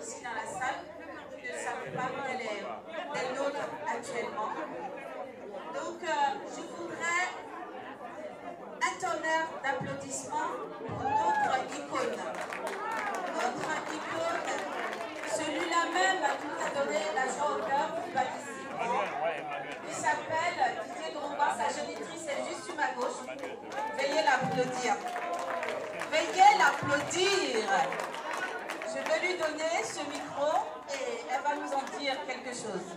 ici dans la salle qui ne savent pas quelle est l'autre actuellement. Donc, je voudrais un tonnerre d'applaudissements pour notre icône. Notre icône, celui-là même qui nous a donné la joie au cœur du participe. Il s'appelle Didier Drogba, sa génitrice est juste sur ma gauche. Veuillez l'applaudir. Veuillez l'applaudir. Je vais lui donner ce micro et elle va nous en dire quelque chose.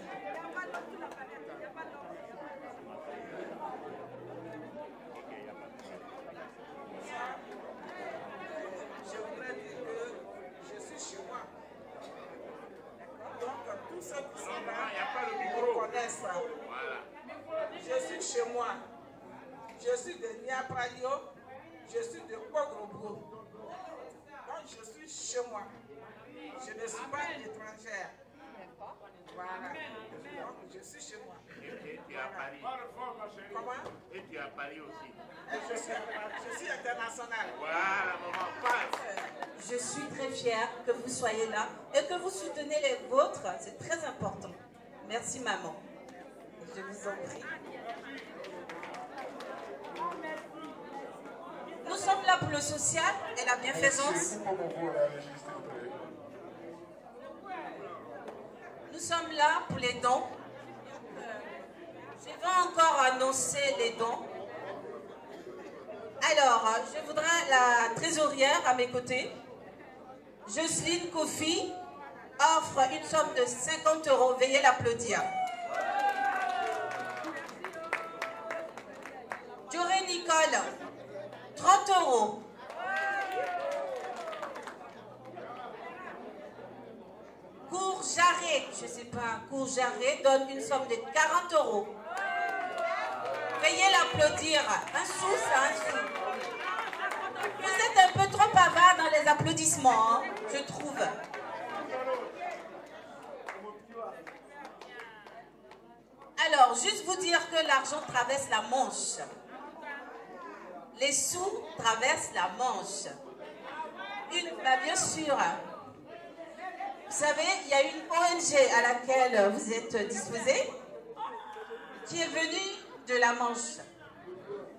Je voudrais dire que je suis chez moi. Donc tous ceux qui sont là me connaissent. Je suis chez moi. Je suis de Niaprayo. Je suis de Pogrobro. Donc je suis chez moi. Je ne suis pas étrangère. Voilà. Donc je suis chez moi. Et tu es à Paris. Comment? Et tu es à Paris aussi. Je suis international. Voilà, maman, passe. Je suis très fière que vous soyez là et que vous soutenez les vôtres. C'est très important. Merci maman. Je vous en prie. Nous sommes là pour le social et la bienfaisance. Nous sommes là pour les dons. Je vais encore annoncer les dons. Alors, je voudrais la trésorière à mes côtés. Jocelyne Kofi offre une somme de 50 €. Veuillez l'applaudir. Joré Nicole, 30 €. Courjarret, je ne sais pas, Courjarret donne une somme de 40 €. Veuillez l'applaudir. Un sou, c'est un sou. Vous êtes un peu trop avare dans les applaudissements, hein, je trouve. Alors, juste vous dire que l'argent traverse la Manche. Les sous traversent la Manche. Bien sûr. Vous savez, il y a une ONG à laquelle vous êtes disposés qui est venue de la Manche,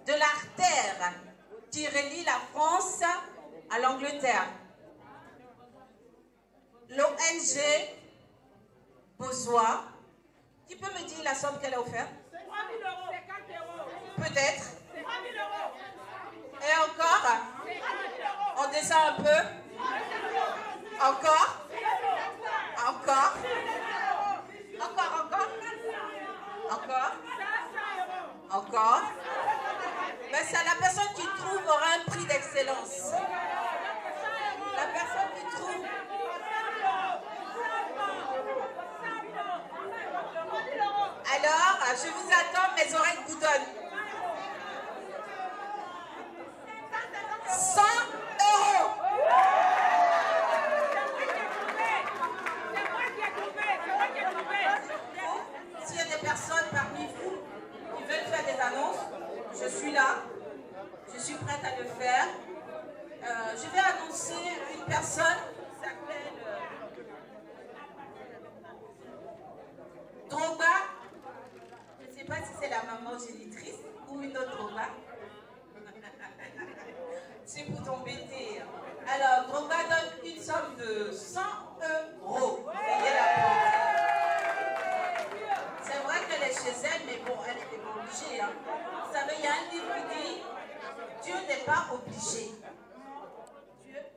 de l'artère qui relie la France à l'Angleterre. L'ONG Bozois, qui peut me dire la somme qu'elle a offerte? 3 000 €. 50 €. Peut-être. 3 000 €. Et encore? 50 €. On descend un peu. Encore? Encore? Encore? Encore? Encore? Ben, c'est la personne qui trouve aura un prix d'excellence. La personne qui trouve. Alors, je vous attends, mes oreilles boudonnent. 100 €. S'il y a des personnes parmi vous qui veulent faire des annonces, je suis là. Je suis prête à le faire. Je vais annoncer une personne qui s'appelle Drogba. Je ne sais pas si c'est la maman génitrice ou une autre Drogba. C'est pour t'embêter. Alors, Drogba donne une somme de 100 €. Veuillez l'applaudir. C'est vrai qu'elle est chez elle, mais bon, elle n'était pas obligée. Hein. Vous savez, il y a un livre qui dit Dieu n'est pas obligé.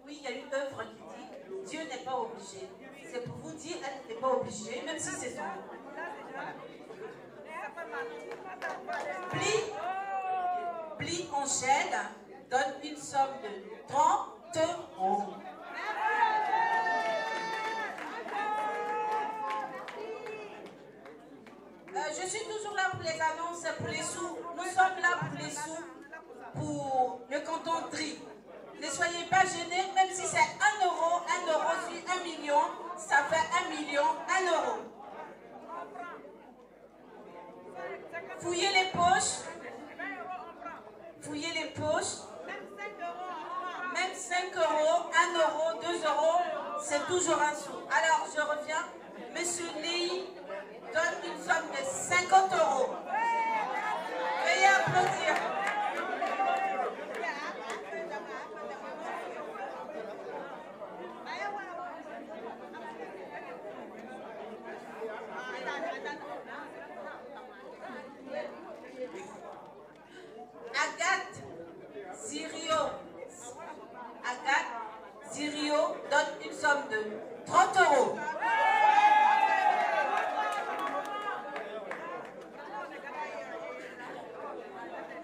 Oui, il y a une œuvre qui dit Dieu n'est pas obligé. C'est pour vous dire, elle n'était pas obligée, même si c'est son nom. Voilà. Pli Angèle donne une somme de 30 €. Je suis toujours là pour les annonces, pour les sous. Nous sommes là pour les sous, pour le canton de Dri. Ne soyez pas gênés, même si c'est 1 €, 1 € sur 1 million, ça fait 1 million, 1 €. Fouillez les poches. Fouillez les poches. Même 5 €, 1 €, 2 €, c'est toujours un sou. Alors, je reviens. Monsieur Ney donne une somme de 50 €. Veuillez applaudir. Agathe Zirio donne une somme de 30 €.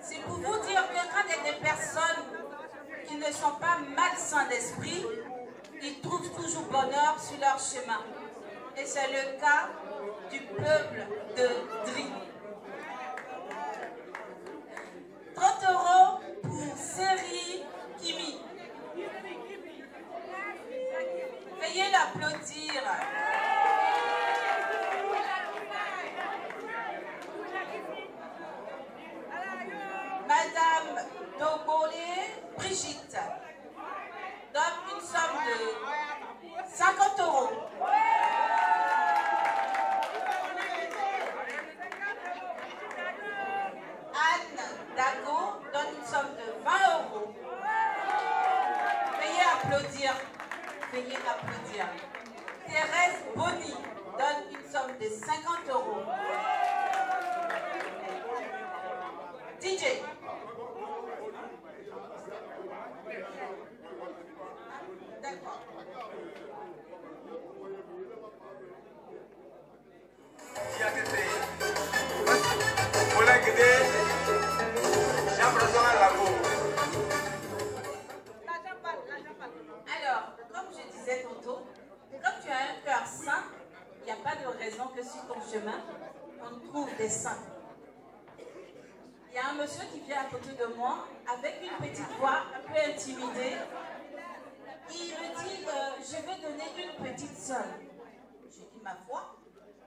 C'est pour vous dire que quand il y a des personnes qui ne sont pas malsains d'esprit, ils trouvent toujours bonheur sur leur chemin. Et c'est le cas du peuple de Dri. 30 € pour Seri Kimi. Veuillez l'applaudir. Madame Dogolé Brigitte donne une somme de 50 €. Anne Dago donne une somme de 20 €. Veuillez applaudir. Veuillez applaudir. Thérèse Bonny donne une somme de 50 €. DJ. D'accord. Alors, comme je disais tantôt, comme tu as un cœur saint, il n'y a pas de raison que sur ton chemin, on trouve des saints. Il y a un monsieur qui vient à côté de moi avec une petite voix un peu intimidée. Il me dit, je vais donner une petite somme. J'ai dit, ma foi,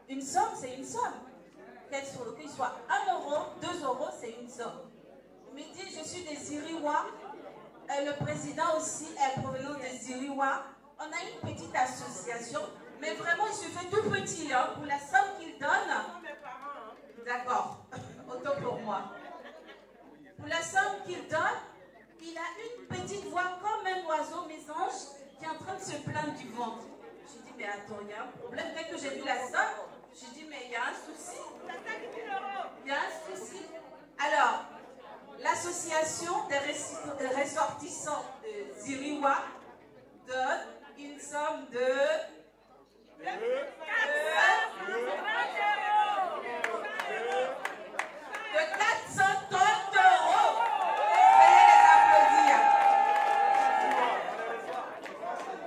une somme, c'est une somme. Qu'il soit 1 €, 2 €, c'est une somme. Il me dit, je suis des Ziriwa. Le président aussi est provenant des Ziriwa. On a une petite association, mais vraiment, il se fait tout petit hein, pour la somme qu'il donne. D'accord, autant pour moi. Pour la somme qu'il donne, il a une petite voix comme un oiseau mésange qui est en train de se plaindre du ventre. J'ai dit, mais attends, il y a un problème. Dès que j'ai vu la somme, j'ai dit, mais il y a un souci. Il y a un souci. Alors, l'association des ressortissants de Ziriwa donne une somme de 430 €. Veuillez les applaudir.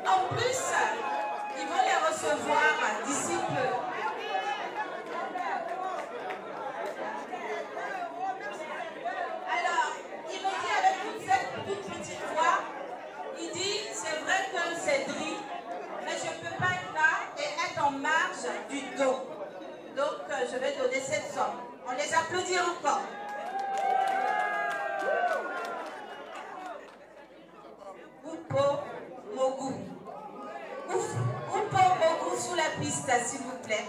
En plus, ils vont les recevoir d'ici peu. Alors, il me dit avec cette toute petite voix, il dit, c'est vrai que c'est Dri, mais je ne peux pas être là et être en marge du dos. Donc, je vais donner cette somme. On les applaudit encore. Oupo Mogu. Oupo Mogu sous la piste, s'il vous plaît.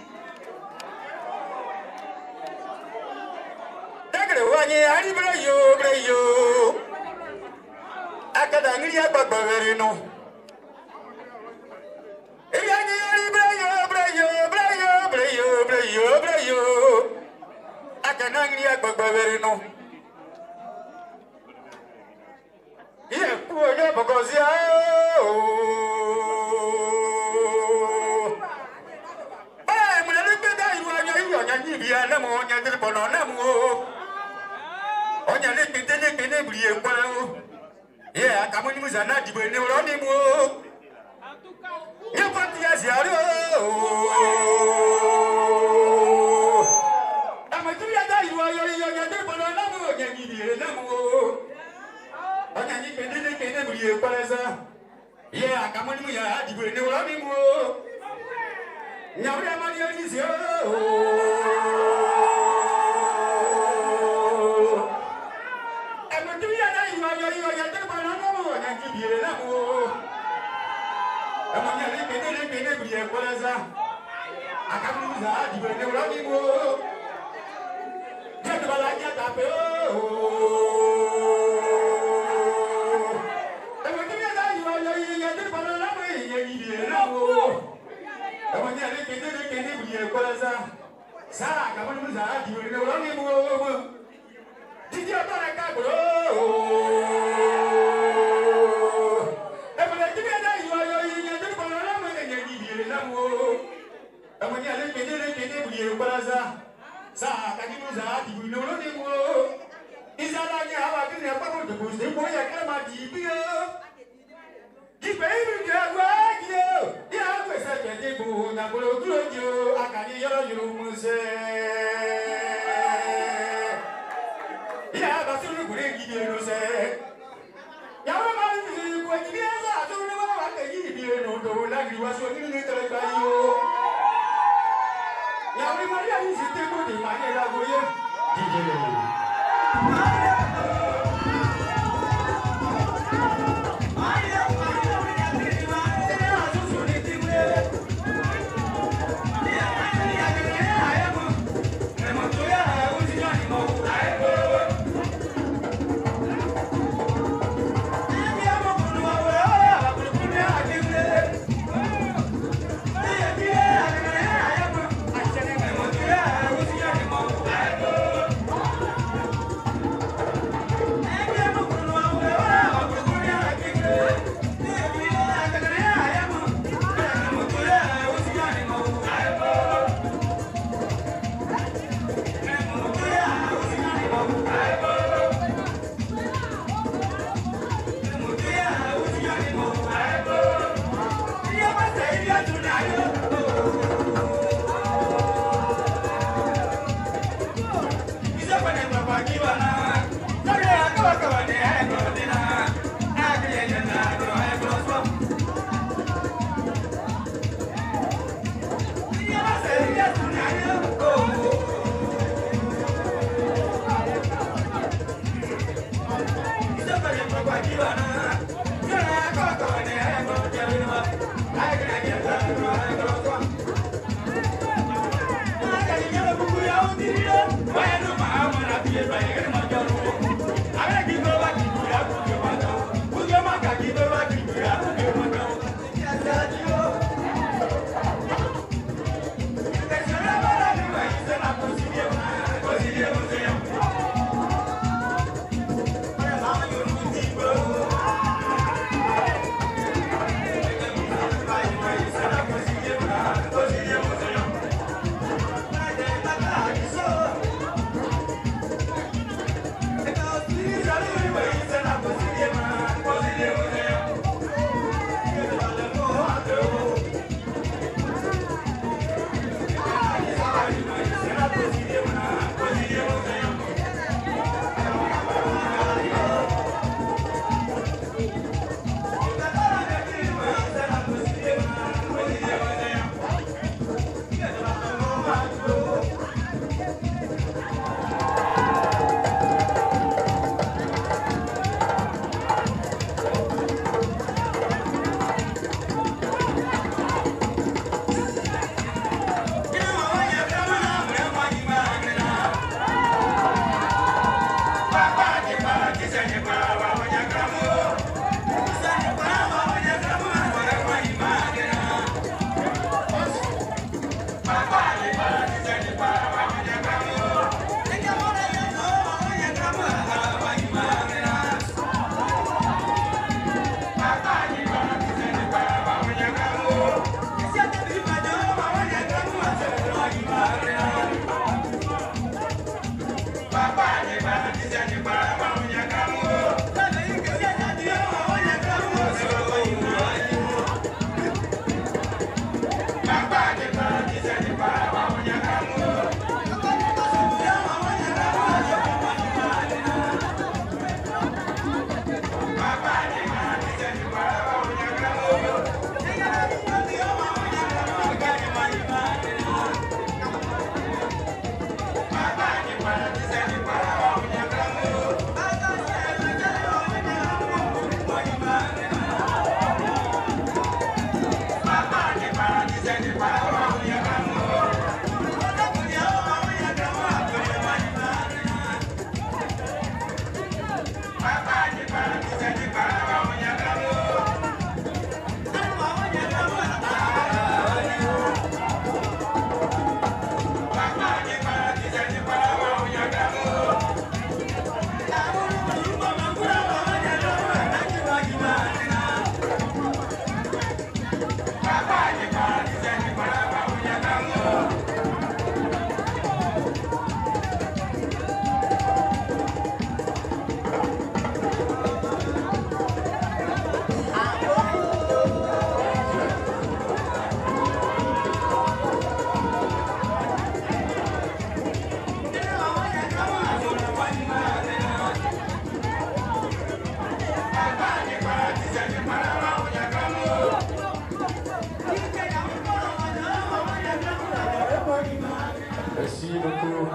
Merci beaucoup.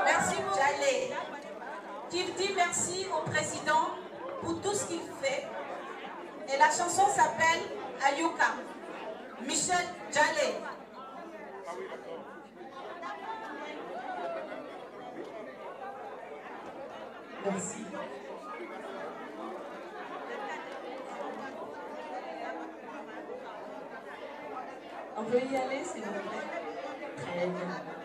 Merci beaucoup. Jalé, qu'il dit merci au président pour tout ce qu'il fait. Et la chanson s'appelle Ayuka. Michel Jalé. Merci. On peut y aller, s'il vous plaît. Très bien.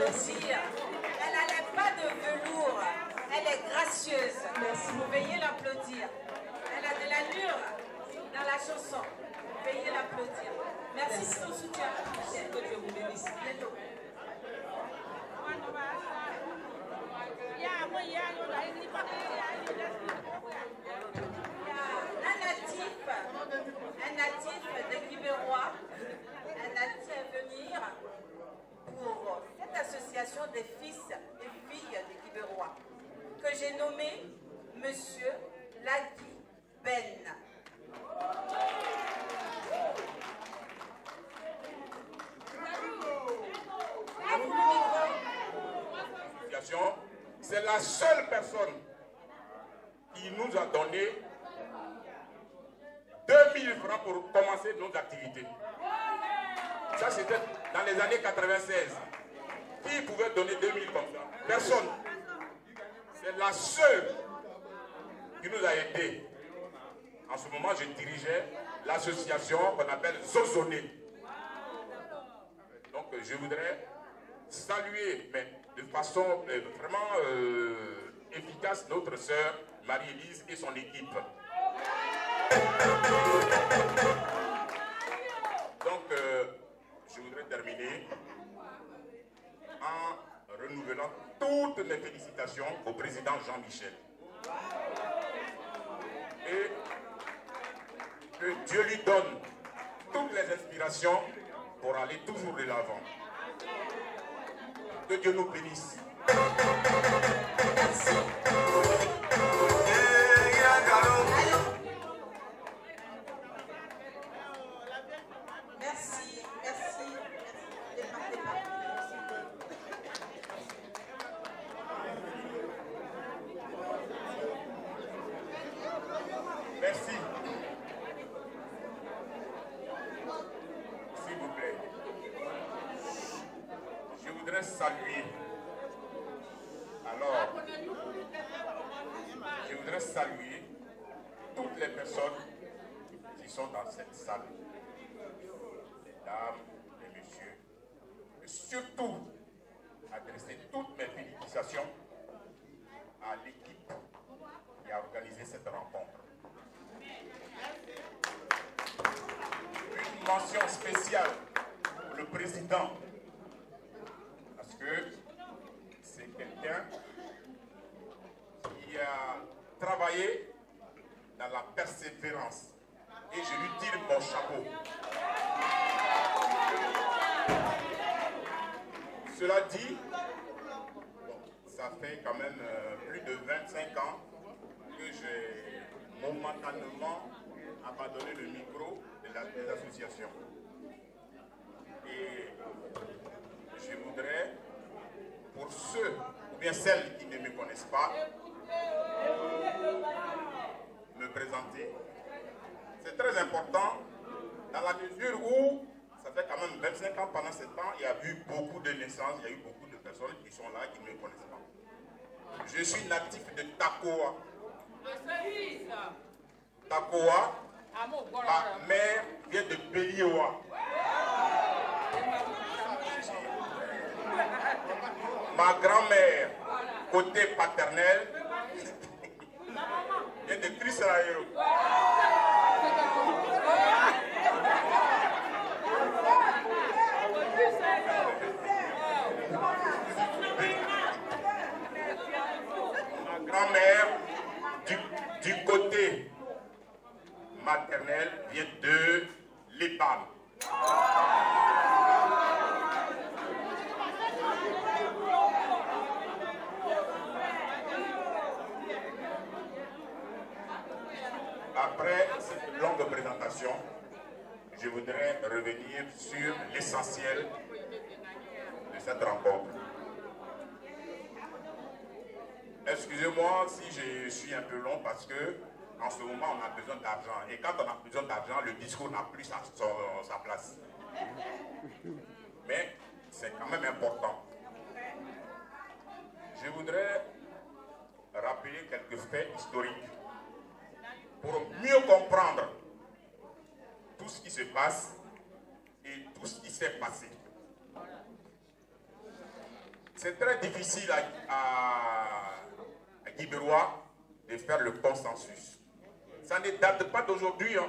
d'applaudir. Elle n'allait pas de velours. Elle est gracieuse. Veuillez l'applaudir. Elle a de l'allure dans la chanson. Veuillez l'applaudir. Merci de ton soutien. Que Dieu vous bénisse. Bientôt. Un natif de Quiberois, un natif à venir pour cette association des fils et filles de Quiberois que j'ai nommé Monsieur Lagui Ben. C'est la seule personne qui nous a donné 2000 francs pour commencer nos activités. Ça, c'était dans les années 96. Qui pouvait donner 2000 comme ça? Personne. C'est la seule qui nous a aidés. En ce moment, je dirigeais l'association qu'on appelle Zozoné. Donc, je voudrais saluer, mais de façon vraiment efficace, notre sœur Marie-Élise et son équipe. Donc, je voudrais terminer en renouvelant toutes mes félicitations au président Jean-Michel. Et que Dieu lui donne toutes les inspirations pour aller toujours de l'avant. Que Dieu nous bénisse. Merci. Merci, merci, Merci. S'il vous plaît. Je voudrais saluer. Alors, je voudrais saluer toutes les personnes qui sont dans cette salle. Les dames, les messieurs. Et surtout, adresser toutes mes félicitations à l'équipe qui a organisé cette rencontre. Une mention spéciale pour le président, parce que c'est quelqu'un qui a travaillé dans la persévérance et je lui tire mon chapeau. Cela dit, bon, ça fait quand même plus de 25 ans que j'ai momentanément abandonné le micro des associations. Et je voudrais, pour ceux ou bien celles qui ne me connaissent pas, me présenter. C'est très important dans la mesure où ça fait quand même 25 ans, pendant ce temps, il y a eu beaucoup de naissances, il y a eu beaucoup de personnes qui sont là, qui ne me connaissent pas. Je suis natif de Takoa. Takoa, ma mère vient de Beliewa. Ma grand-mère, côté paternel, vient de Crisraïo. Ma grand-mère, du côté maternel, vient de l'Épam. Après cette longue présentation, je voudrais revenir sur l'essentiel de cette rencontre. Excusez-moi si je suis un peu long parce que en ce moment on a besoin d'argent. Et quand on a besoin d'argent, le discours n'a plus sa place. Mais c'est quand même important. Je voudrais rappeler quelques faits historiques pour mieux comprendre tout ce qui se passe et tout ce qui s'est passé. C'est très difficile à Guibérois de faire le consensus. Ça ne date pas d'aujourd'hui. Hein.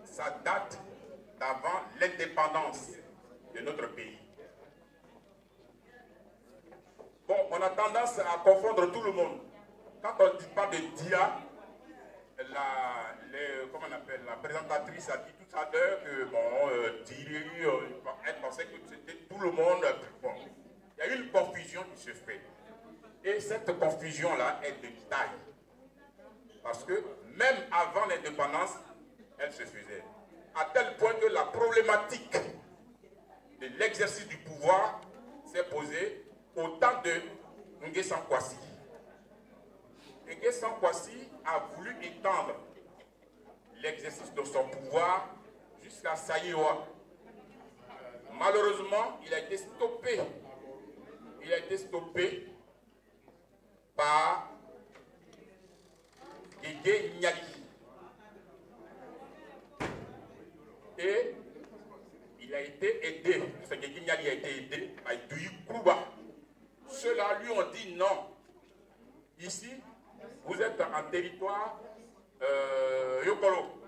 Ça date d'avant l'indépendance de notre pays. Bon, on a tendance à confondre tout le monde. Quand on parle de DIA, comment on appelle, la présentatrice a dit tout à l'heure que bon, elle pensait que c'était tout le monde. Bon, il y a eu une confusion qui se fait. Et cette confusion-là est de taille. Parce que même avant l'indépendance, elle se faisait. À tel point que la problématique de l'exercice du pouvoir s'est posée au temps de Nguessan Kwasi. Nguessan Kwasi a voulu étendre l'exercice de son pouvoir jusqu'à Saïwa. Malheureusement, il a été stoppé. Il a été stoppé par Guégué Niali. Et il a été aidé, Guégué Niali a été aidé par Douyi Kouba. Ceux-là lui ont dit non. Ici, vous êtes en territoire Yokolo.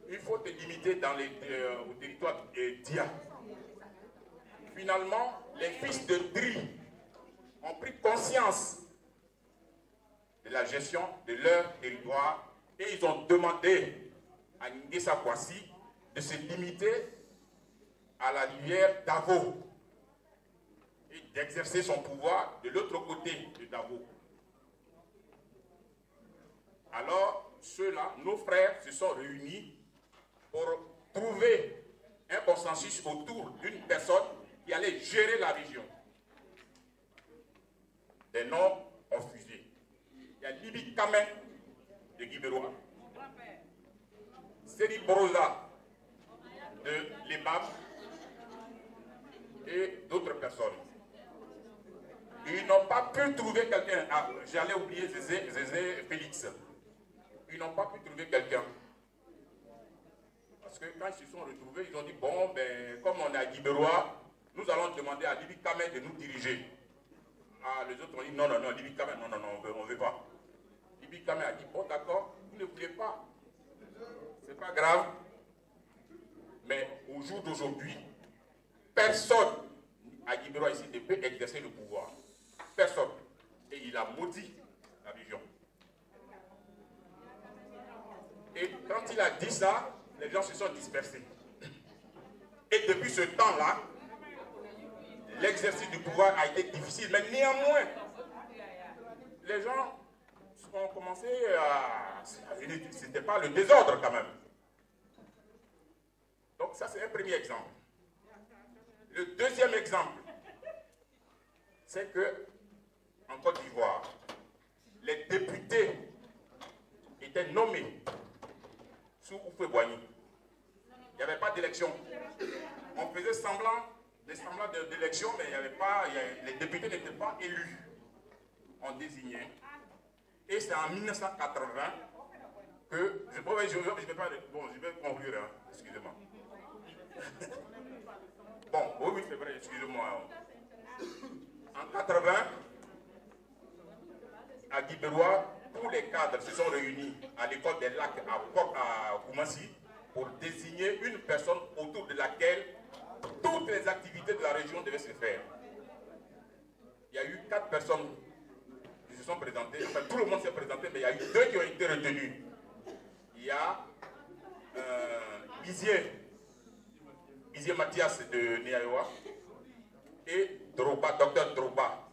Il faut te limiter dans au territoire Dia. Finalement, les fils de Dri ont pris conscience de la gestion de leur territoire et ils ont demandé à Nguessan Kwasi de se limiter à la rivière Davo et d'exercer son pouvoir de l'autre côté de Davo. Alors, ceux-là, nos frères, se sont réunis pour trouver un consensus autour d'une personne qui allait gérer la région. Des noms ont fusé. Il y a Libi Kamen de Guibérois, Seri Broza de Lebam et d'autres personnes. Ils n'ont pas pu trouver quelqu'un. Ah, j'allais oublier Zézé Félix. Ils n'ont pas pu trouver quelqu'un. Parce que quand ils se sont retrouvés, ils ont dit, bon, ben, comme on est à Guibérois, nous allons demander à Libi Kamen de nous diriger. Ah, les autres ont dit, non, non, non, Libi Kamen, non, non, non, on ne veut pas. Libi Kamen a dit, bon, d'accord, vous ne voulez pas. C'est pas grave. Mais au jour d'aujourd'hui, personne à Guibérois ici ne peut exercer le pouvoir. Personne. Et il a maudit la région. Et quand il a dit ça, les gens se sont dispersés. Et depuis ce temps-là, l'exercice du pouvoir a été difficile. Mais néanmoins, les gens ont commencé à... Ce n'était pas le désordre quand même. Donc ça, c'est un premier exemple. Le deuxième exemple, c'est que en Côte d'Ivoire, les députés étaient nommés sous Oufoué-Boigny. Il n'y avait pas d'élection. On faisait semblant d'élection, mais il n'y avait pas, les députés n'étaient pas élus. On désignait. Et c'est en 1980 que, je vais conclure, hein, excusez-moi. Bon, oui, c'est vrai, excusez-moi. En 80, à Guibérois, tous les cadres se sont réunis à l'école des lacs à Koumassi pour désigner une personne autour de laquelle toutes les activités de la région devaient se faire. Il y a eu 4 personnes qui se sont présentées, enfin tout le monde s'est présenté, mais il y a eu 2 qui ont été retenus. Il y a Izier Mathias de Niaoua et Droba, docteur Droba.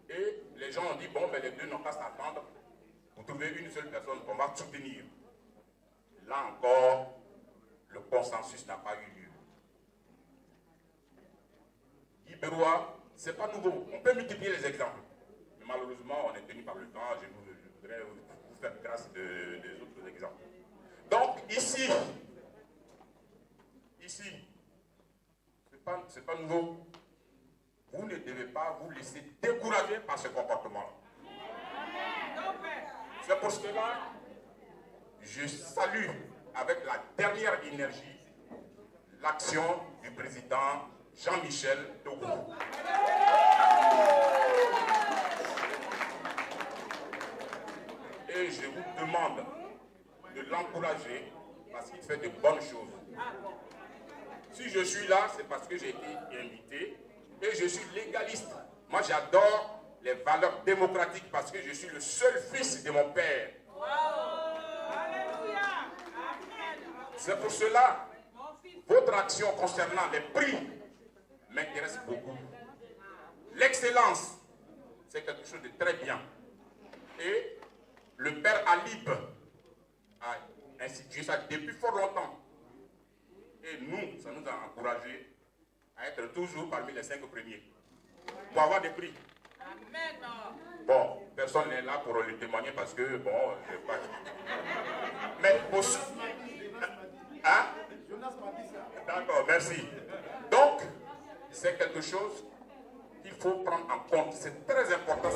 Et les gens ont dit, bon, mais les deux n'ont pas s'attendre pour trouver une seule personne qu'on va soutenir. Là encore, le consensus n'a pas eu lieu. Guibérois, ce n'est pas nouveau. On peut multiplier les exemples. Mais malheureusement, on est tenu par le temps. Je voudrais vous faire grâce des autres exemples. Donc, ici, ce n'est pas nouveau. Vous ne devez pas vous laisser décourager par ce comportement-là. C'est pour cela que je salue avec la dernière énergie l'action du président Jean-Michel Togo. Et je vous demande de l'encourager parce qu'il fait de bonnes choses. Si je suis là, c'est parce que j'ai été invité et je suis légaliste. Moi, j'adore les valeurs démocratiques parce que je suis le seul fils de mon père. C'est pour cela, votre action concernant les prix m'intéresse beaucoup. L'excellence, c'est quelque chose de très bien. Et le père Alib a institué ça depuis fort longtemps. Et nous, ça nous a encouragés à être toujours parmi les 5 premiers. Pour avoir des prix. Amen. Bon, personne n'est là pour le témoigner parce que, bon, je sais pas. Mais pour... Hein? D'accord, merci. Donc, c'est quelque chose qu'il faut prendre en compte. C'est très important.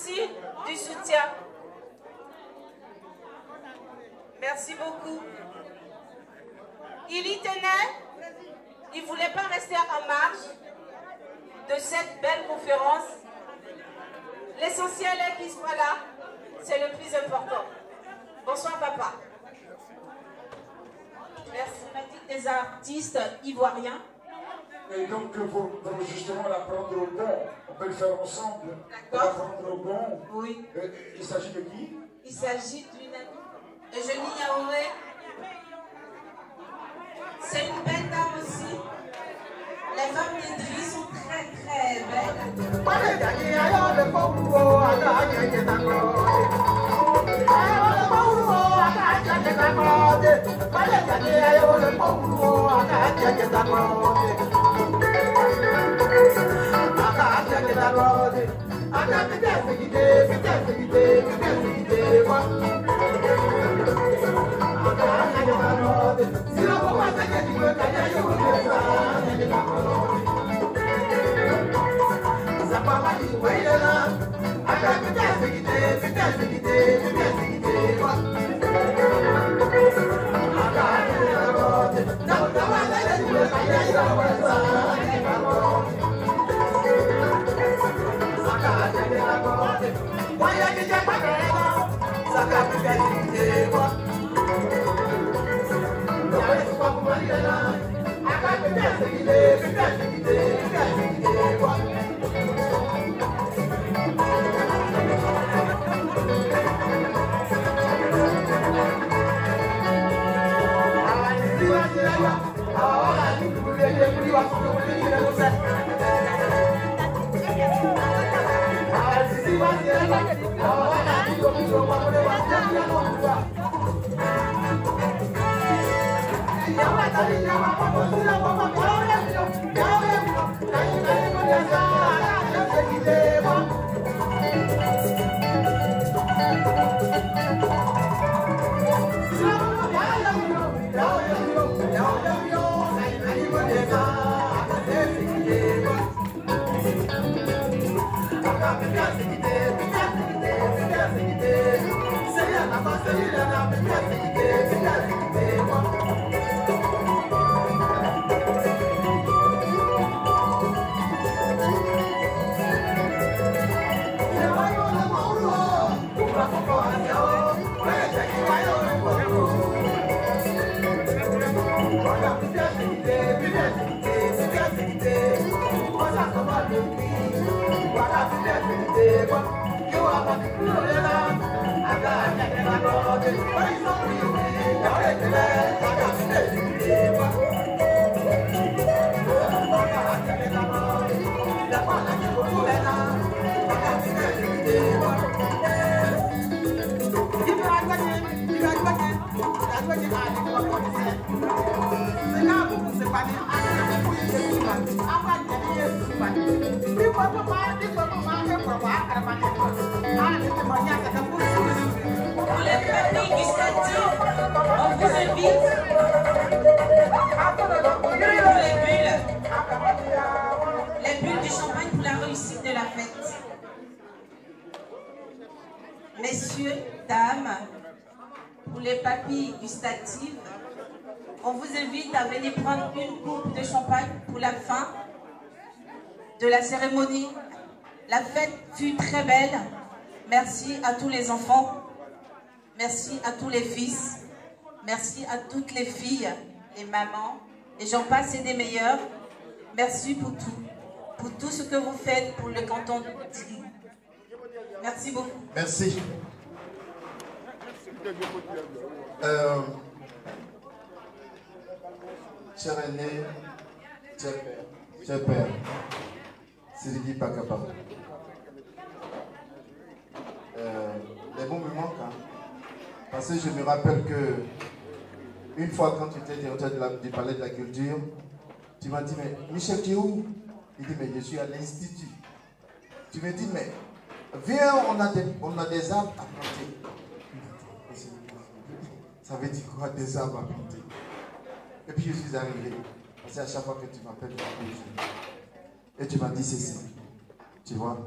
Merci du soutien. Merci beaucoup. Il y tenait, il ne voulait pas rester en marge de cette belle conférence. L'essentiel est qu'il soit là, c'est le plus important. Bonsoir papa. Merci. Des artistes ivoiriens. Et donc pour justement la prendre au bon, on peut le faire ensemble. D'accord. La prendre au bon. Oui. Il s'agit de qui? Il s'agit d'une Eugénie Yaouré. C'est une belle dame aussi. Les femmes d'Idriss sont très très belles. Les bulles du champagne pour la réussite de la fête. Messieurs, dames, pour les papilles gustatives, on vous invite à venir prendre une coupe de champagne pour la fin de la cérémonie. La fête fut très belle. Merci à tous les enfants. Merci à tous les fils. Merci à toutes les filles, les mamans. Et j'en passe et des meilleurs. Merci pour tout. Pour tout ce que vous faites pour le canton de Tigui. Merci beaucoup. Merci. Cher aîné, cher père, Sirigi Pakapa. Les mots me manquent, hein, parce que je me rappelle que une fois quand tu étais directeur du palais de la culture, tu m'as dit, mais Michel, tu es où? Il dit, mais je suis à l'institut. Tu me dis, mais viens, on a des arbres à planter. Ça veut dire quoi, des arbres à planter? Et puis je suis arrivé. Parce qu'à chaque fois que tu m'appelles, et tu m'as dit ceci. Tu vois?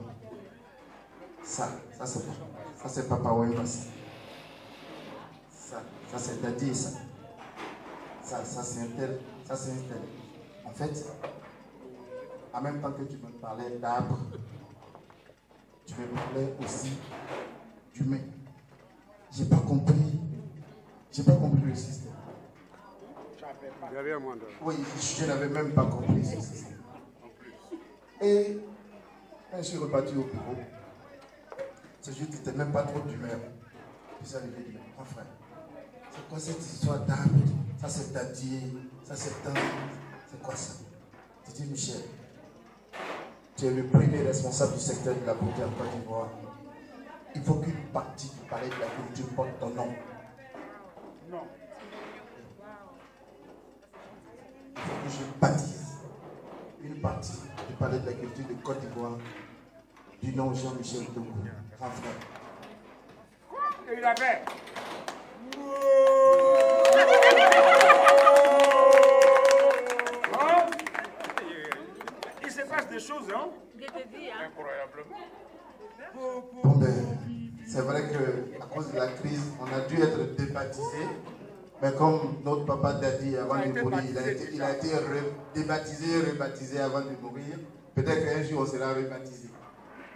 Ça c'est Papa Wembasi. Ça c'est Daddy, ça c'est un tel, ça c'est un tel. En fait, en même temps que tu me parlais d'arbre, tu me parlais aussi d'humain. J'ai pas compris le système. Oui, je n'avais même pas compris ce système. Et quand je suis reparti au bureau, c'est juste que tu n'étais même pas trop d'humeur. Puis ça lui dit, mon frère, c'est quoi cette histoire d'arbre? Ça c'est Daddy, ça c'est Tant, c'est quoi ça? Tu dis, Michel, tu es le premier responsable du secteur de la beauté en Côte d'Ivoire. Il faut qu'une partie du palais de la culture porte ton nom. Non. Il faut que je baptise une partie du palais de la culture de Côte d'Ivoire du nom Jean-Michel Togo, grand frère. Et il a fait. Il se passe des choses, hein? Incroyablement. Bon ben, c'est vrai qu'à cause de la crise, on a dû être débaptisé. Mais comme notre papa Daddy, avant de mourir, il a été débaptisé, rebaptisé avant de mourir. Peut-être qu'un jour on sera rebaptisé.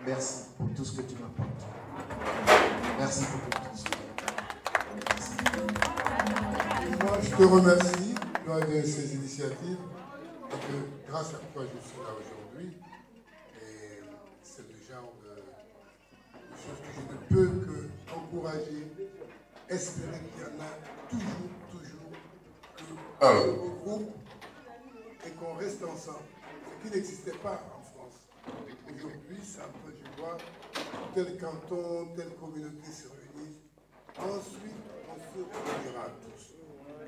Merci pour tout ce que tu m'apportes. Merci pour tout ce que tu m'apportes. Moi, je te remercie de ces initiatives. Et que grâce à toi, je suis là aujourd'hui. Et c'est le genre de choses que je ne peux que encourager, espérer qu'il y en a toujours qu'on regroupe et qu'on reste ensemble. Ce qui n'existait pas en France. Aujourd'hui, c'est en train de voir tel canton, telle communauté se réunissent. Ensuite, on se réunira tous.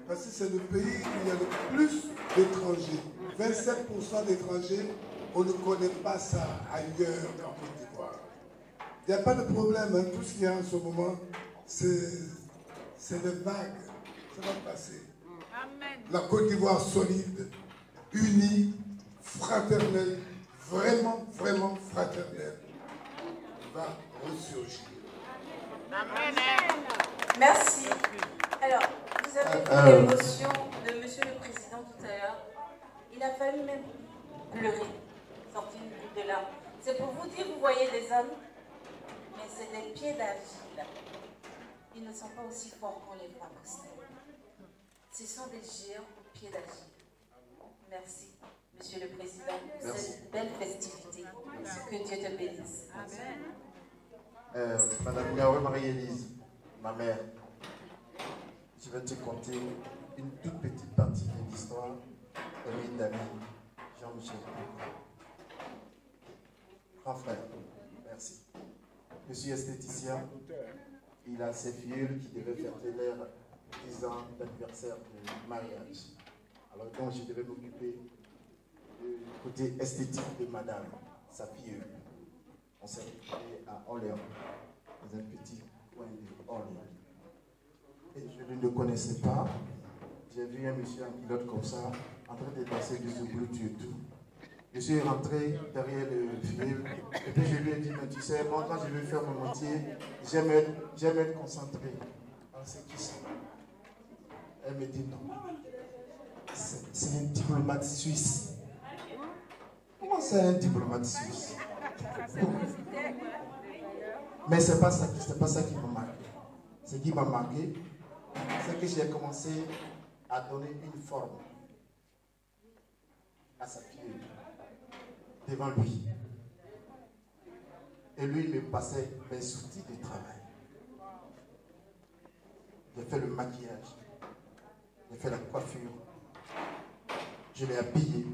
Parce que c'est le pays où il y a le plus d'étrangers. 27% d'étrangers, on ne connaît pas ça ailleurs en Côte d'Ivoire. Il n'y a pas de problème, hein. Tout ce qu'il y a en ce moment, c'est des vagues. Ça va passer. Amen. La Côte d'Ivoire solide, unie, fraternelle, vraiment fraternelle, va ressurgir. Amen. Merci. Alors, vous avez vu l'émotion de Monsieur le Président tout à l'heure. Il a fallu même pleurer, sortir une goutte de larmes. C'est pour vous dire, vous voyez des hommes, mais c'est des pieds d'argile. Ils ne sont pas aussi forts qu'on les voit poster. Ce sont des géants aux pieds d'argile. Merci, Monsieur le Président, pour cette belle festivité. Que Dieu te bénisse. Amen. Madame Niaoué Marie-Élise, ma mère, je vais te conter une toute petite partie de l'histoire de mes amis, Jean-Michel. Grand frère, merci. Je suis esthéticien. Il a ses filles qui devaient fêter leur 10 ans d'anniversaire de mariage. Alors donc je devais m'occuper du côté esthétique de madame, sa fille. On s'est retrouvé à Orléans, dans un petit coin de Orléans. Et je ne le connaissais pas. J'ai vu un monsieur en pilote comme ça, en train de danser du zoubloutu et tout. Je suis rentré derrière le fil, et puis je lui ai dit, mais tu sais, moi quand je vais faire mon métier, j'aime être concentré. Alors c'est qui ça? Elle me dit non. C'est un diplomate suisse. Comment c'est un diplomate suisse? Mais c'est pas ça qui m'a marqué. Ce qui m'a marqué, c'est que j'ai commencé à donner une forme à sa fille devant lui. Et lui me passait mes outils de travail. J'ai fait le maquillage, j'ai fait la coiffure, je l'ai habillé.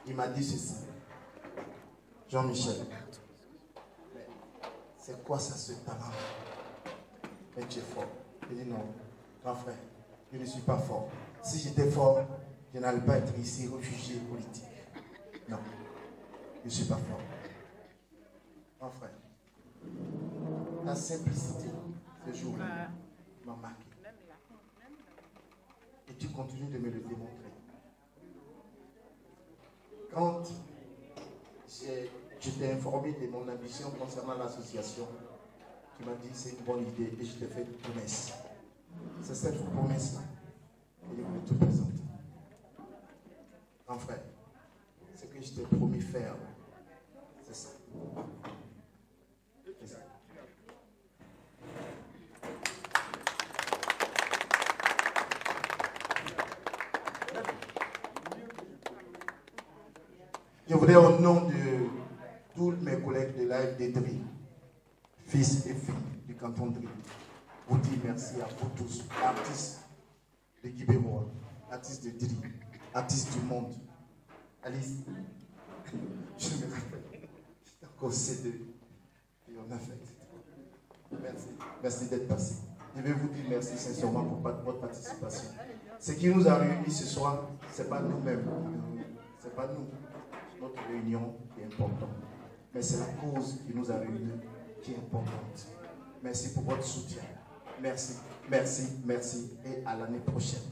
Il m'a dit ceci: Jean-Michel, c'est quoi ça, ce talent? Mais tu es fort. Il dit non, grand frère, je ne suis pas fort. Si j'étais fort, je n'allais pas être ici réfugié politique. Non, je ne suis pas fort. Grand frère, la simplicité ce jour-là m'a marqué. Et tu continues de me le démontrer. Quand Je t'ai informé de mon ambition concernant l'association. Tu m'as dit c'est une bonne idée et je t'ai fait une promesse. C'est cette promesse-là que je voulais te présenter. Grand frère, ce que je t'ai promis faire, c'est ça. C'est ça. Je voudrais au nom de tous mes collègues de l'AFD DRI, fils et filles du canton de DRI, vous dire merci à vous tous, artistes de Guibémois, artistes de DRI, artistes du monde. Alice, je me rappelle, j'étais encore C2 et on a fait. Merci, merci d'être passé. Je vais vous dire merci sincèrement pour votre participation. Ce qui nous a réunis ce soir, ce n'est pas nous-mêmes, ce n'est pas nous. Notre réunion est importante, mais c'est la cause qui nous a réunis qui est importante. Merci pour votre soutien. Merci, merci, merci et à l'année prochaine.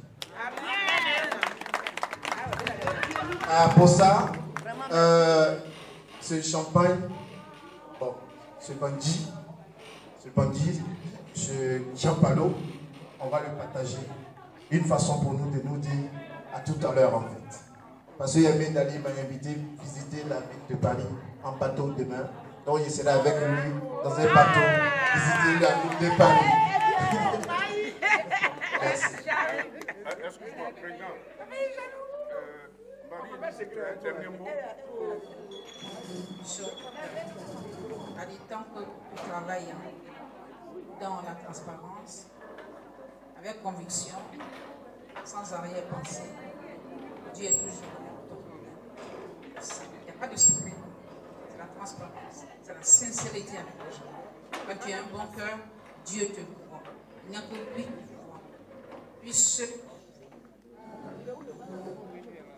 Pour ça, ce champagne, bon, ce bandit, ce champalo, on va le partager. Une façon pour nous de nous dire à tout à l'heure en fait. Parce que Yamin Dali m'a invité à visiter la ville de Paris en bateau demain. Donc je serai avec lui dans un bateau visiter la ville de Paris. Merci. Excuse-moi, président. Marie, c'est que un dernier mot. À du temps que nous travaillons dans la transparence, avec conviction, sans arrière-pensée, Dieu est toujours là. Il n'y a pas de secret. C'est la transparence. C'est la sincérité avec les gens. Quand tu as un bon cœur, Dieu te voit. Il n'y a que lui qui voit. Puis ce.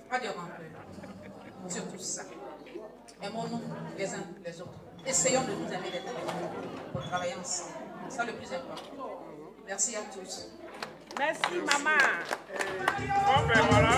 Pas de rancœur. Surtout ça. Aimons-nous les uns les autres. Essayons de nous aimer les uns pour travailler ensemble. C'est ça le plus important. Merci à tous. Merci, maman. Bon, ben voilà.